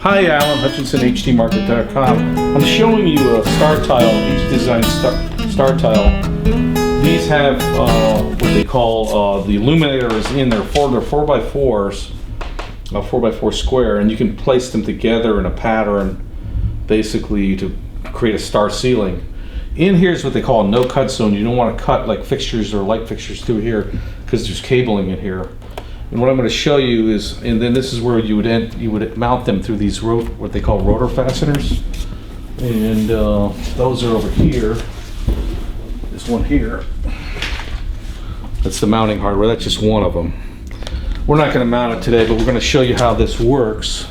Hi, Alan Hutchinson, htmarket.com. I'm showing you a star tile, each design star tile. These have what they call the illuminators in there. They're 4x4s, 4x4 square, and you can place them together in a pattern basically to create a star ceiling. In here is what they call a no-cut zone. You don't want to cut like fixtures or light fixtures through here because there's cabling in here. And what I'm going to show you is, and then this is where you would mount them through these what they call rotor fasteners, and those are over here. There's one here. That's the mounting hardware. That's just one of them. We're not going to mount it today, but we're going to show you how this works.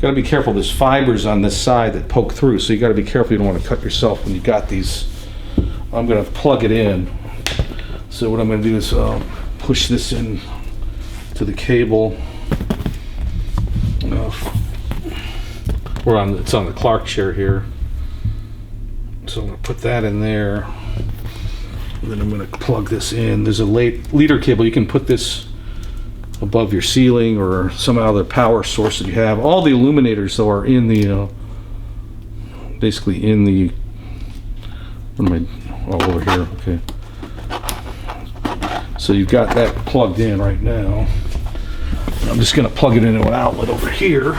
Got to be careful. There's fibers on this side that poke through, so you got to be careful. You don't want to cut yourself when you got these. I'm going to plug it in. So what I'm going to do is push this in to the cable. It's on the Clark chair here. So I'm going to put that in there. And then I'm going to plug this in. There's a leader cable. You can put this above your ceiling or some other power source that you have. All the illuminators though are in the basically in the, what am I, oh, over here, okay. So you've got that plugged in right now. I'm just going to plug it into an outlet over here.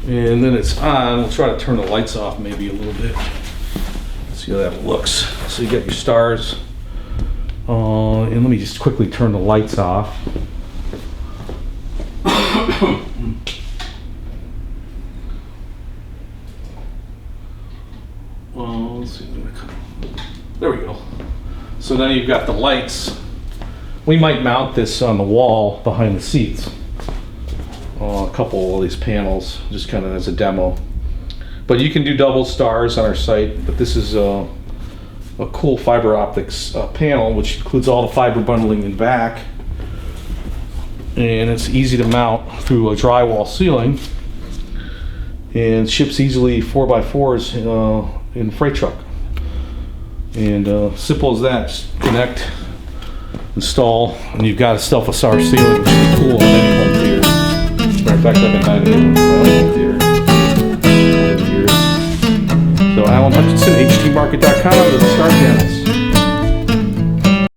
And then it's on. We'll try to turn the lights off maybe a little bit. See how that looks. So you got your stars. And let me just quickly turn the lights off. Let's see. There we go. So now you've got the lights. We might mount this on the wall behind the seats. A couple of these panels, just kind of as a demo. But you can do double stars on our site, but this is a cool fiber optics panel, which includes all the fiber bundling in back. And it's easy to mount through a drywall ceiling. And ships easily 4x4s in freight truck. And simple as that, just connect, install, and you've got a star ceiling, which would be cool on any home theater. As a matter of fact, I've been having it on home theater over the years. So Alan Hutchinson, htmarket.com, the Star Panels.